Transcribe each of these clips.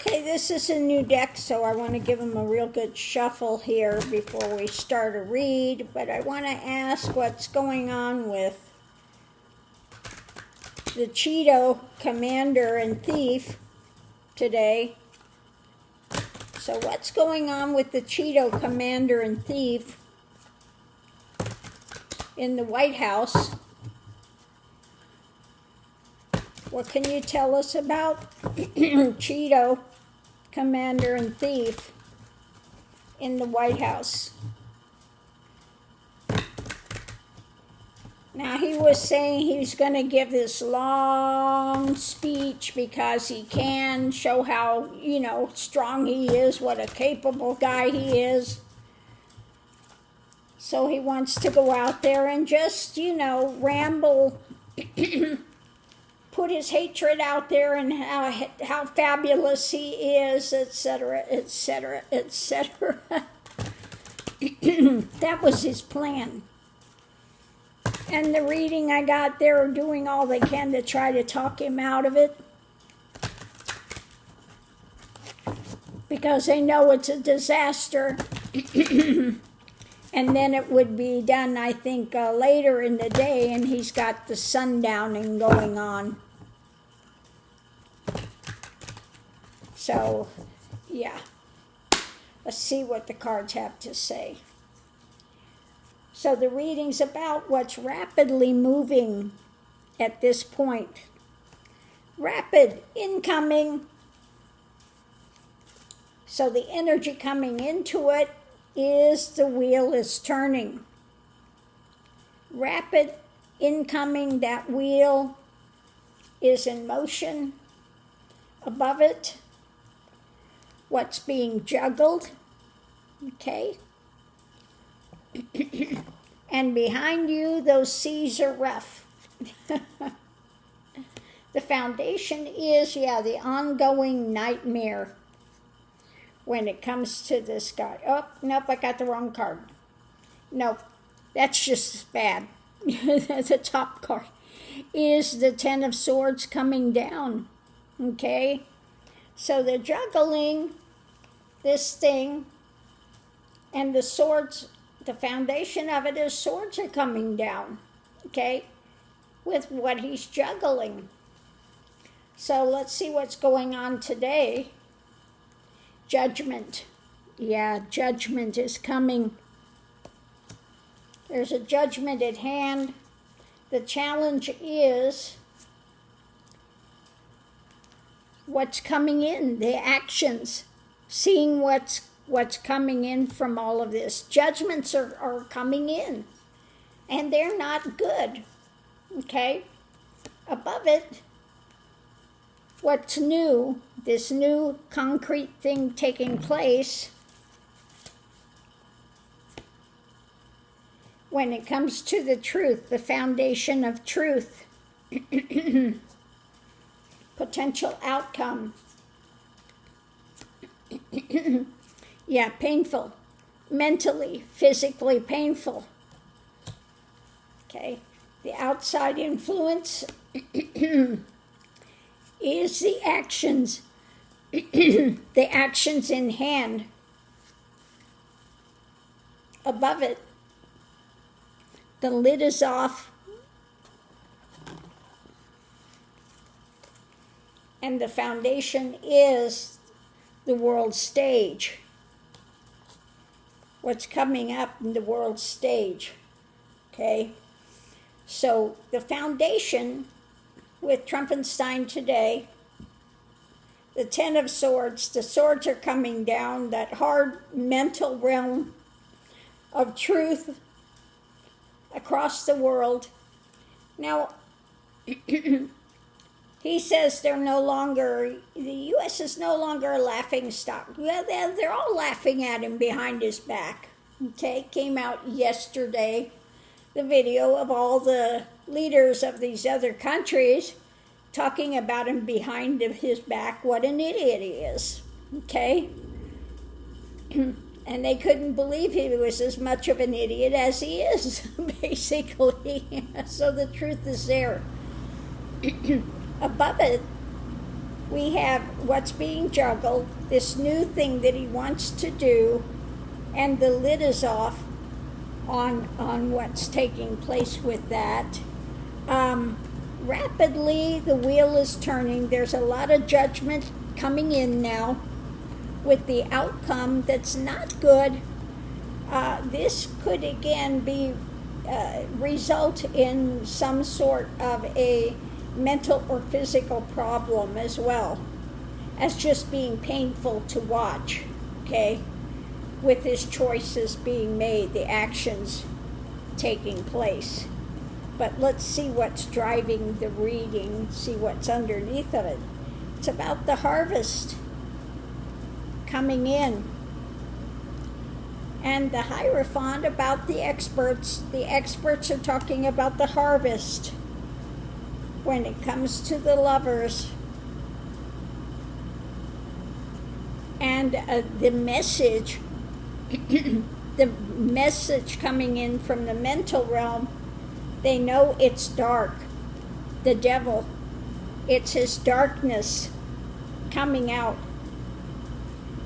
Okay, this is a new deck, so I want to give them a real good shuffle here before we start a read. But I want to ask what's going on with the Cheeto commander and thief today. So what's going on with the Cheeto commander and thief in the White House? What can you tell us about Cheeto, commander and thief in the White House? Now, he was saying he was going to give this long speech because he can show how, strong he is, what a capable guy he is. So he wants to go out there and just, ramble, put his hatred out there and how fabulous he is, etc., etc., etc. That was his plan. And the reading I got, they're doing all they can to try to talk him out of it, because they know it's a disaster. And then it would be done, I think, later in the day, and he's got the sundowning going on. So, yeah. Let's see what the cards have to say. So the reading's about what's rapidly moving at this point. Rapid incoming. So the energy coming into it is the wheel is turning. Rapid incoming, that wheel is in motion. Above it, what's being juggled, okay? And behind you, those seas are rough. The foundation is, the ongoing nightmare when it comes to this guy. Oh, nope, I got the wrong card. Nope, that's just as bad. The top card is the Ten of Swords coming down, okay? So they're juggling this thing, and the swords, the foundation of it is swords are coming down, okay, with what he's juggling. So let's see what's going on today. Judgment. Yeah, judgment is coming. There's a judgment at hand. The challenge is what's coming in, the actions, seeing what's coming in from all of this. Judgments are coming in, and they're not good, okay? Above it, what's new, this new concrete thing taking place, when it comes to the truth, the foundation of truth, potential outcome. Yeah, painful, mentally, physically painful. Okay, the outside influence is the actions, the actions in hand. Above it, the lid is off, and the foundation is the world stage. What's coming up in the world stage, okay? So the foundation with Trumpenstein today, the Ten of Swords, the swords are coming down, that hard mental realm of truth across the world. Now, he says they're no longer, the U.S. is no longer a laughing stock. Well, they're all laughing at him behind his back. Okay, came out yesterday, the video of all the leaders of these other countries talking about him behind his back, what an idiot he is. Okay? And they couldn't believe he was as much of an idiot as he is, basically. So the truth is there. Above it, we have what's being juggled, this new thing that he wants to do, and the lid is off on what's taking place with that. Rapidly, the wheel is turning. There's a lot of judgment coming in now with the outcome that's not good. This could again be result in some sort of a mental or physical problem as well as just being painful to watch, okay, with his choices being made, the actions taking place. But let's see what's driving the reading, see what's underneath of it. It's about the harvest coming in. And the Hierophant about the experts. The experts are talking about the harvest when it comes to the lovers. And the message, the message coming in from the mental realm, they know it's dark. The devil, it's his darkness coming out.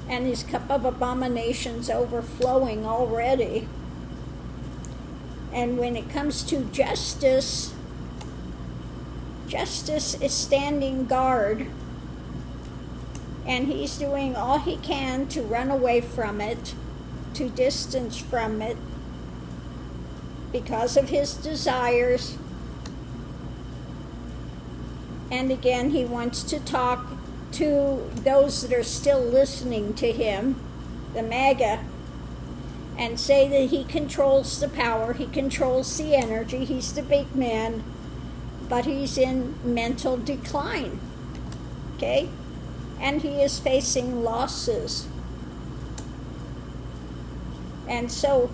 And his cup of abominations overflowing already. And when it comes to justice, justice is standing guard. And he's doing all he can to run away from it, to distance from it, because of his desires. And again, he wants to talk to those that are still listening to him, the MAGA, and say that he controls the power, he controls the energy, he's the big man, but he's in mental decline, okay? And he is facing losses. And so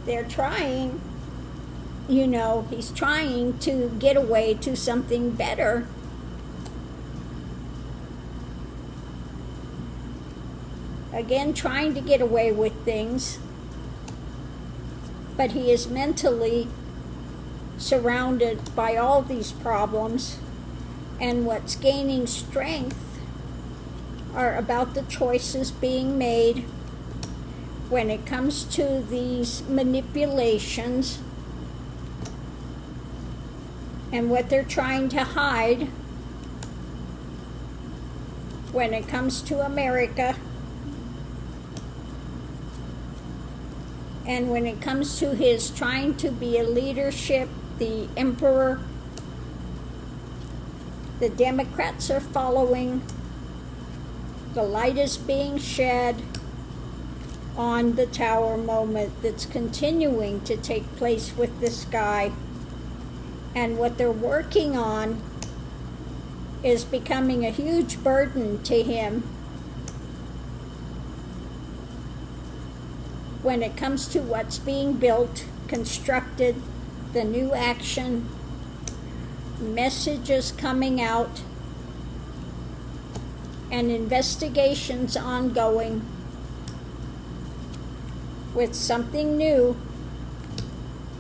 they're trying, you know, he's trying to get away to something better. Again, trying to get away with things, but he is mentally surrounded by all these problems, and what's gaining strength are about the choices being made when it comes to these manipulations and what they're trying to hide when it comes to America. And when it comes to his trying to be a leadership, the emperor, the Democrats are following. The light is being shed on the tower moment that's continuing to take place with this guy. And what they're working on is becoming a huge burden to him when it comes to what's being built, constructed, the new action, messages coming out, and investigations ongoing with something new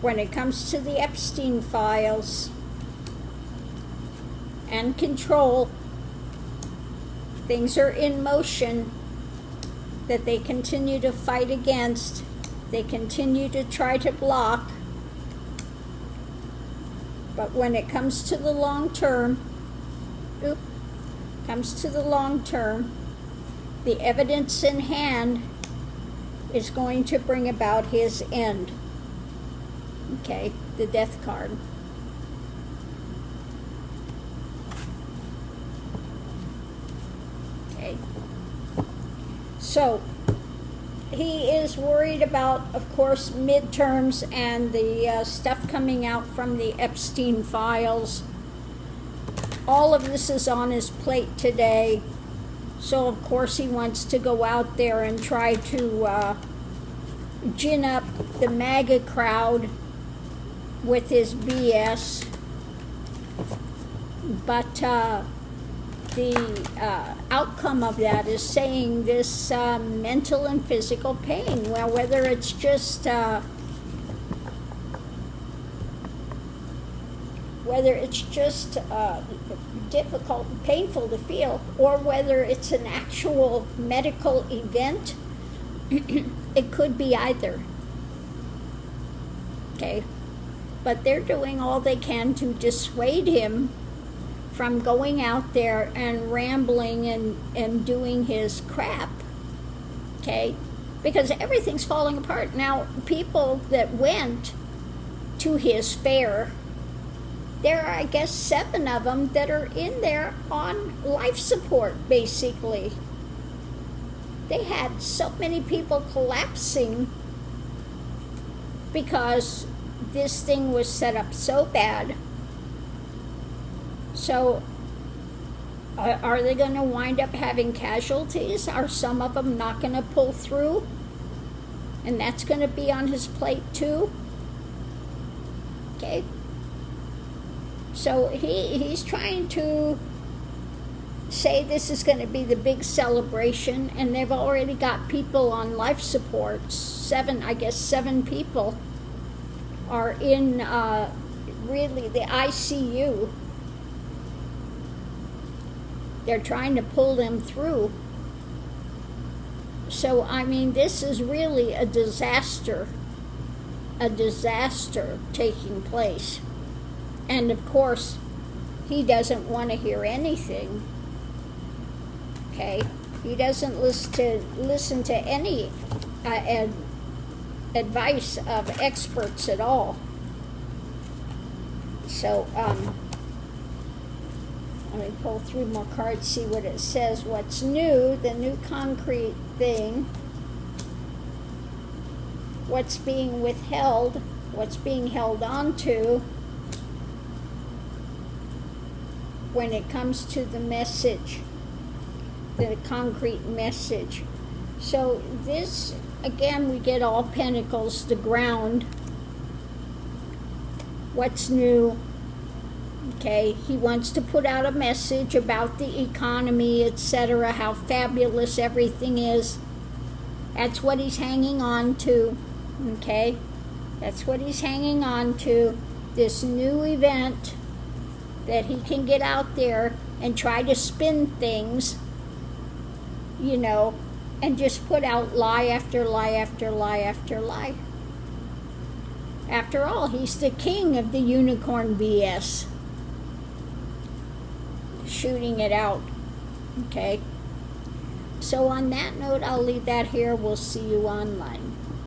when it comes to the Epstein files and control. Things are in motion that they continue to fight against, they continue to try to block. But when it comes to the long term, the evidence in hand is going to bring about his end. Okay, the death card. Okay. So, he is worried about, of course, midterms and the stuff coming out from the Epstein files. All of this is on his plate today. So, of course, he wants to go out there and try to gin up the MAGA crowd with his BS. But the outcome of that is saying this mental and physical pain. Well, whether it's just difficult and painful to feel, or whether it's an actual medical event. It could be either. Okay? But they're doing all they can to dissuade him from going out there and rambling and doing his crap. Okay? Because everything's falling apart. Now, people that went to his fair, there are, I guess, 7 of them that are in there on life support, basically. They had so many people collapsing because this thing was set up so bad. So, are they going to wind up having casualties? Are some of them not going to pull through? And that's going to be on his plate too? Okay? So he's trying to say this is going to be the big celebration, and they've already got people on life support. 7 people are in really the ICU. They're trying to pull them through. So, I mean, this is really a disaster taking place. And of course, he doesn't want to hear anything. Okay? He doesn't listen to any advice of experts at all. So, let me pull through more cards, see what it says. What's new, the new concrete thing. What's being withheld, what's being held on to when it comes to the message, the concrete message. So this, again, we get all pentacles, the ground. What's new? Okay, he wants to put out a message about the economy, etc., how fabulous everything is. That's what he's hanging on to. Okay, that's what he's hanging on to. This new event that he can get out there and try to spin things, you know, and just put out lie after lie after lie after lie. After all, he's the king of the unicorn BS. Shooting it out. Okay? So on that note, I'll leave that here. We'll see you online.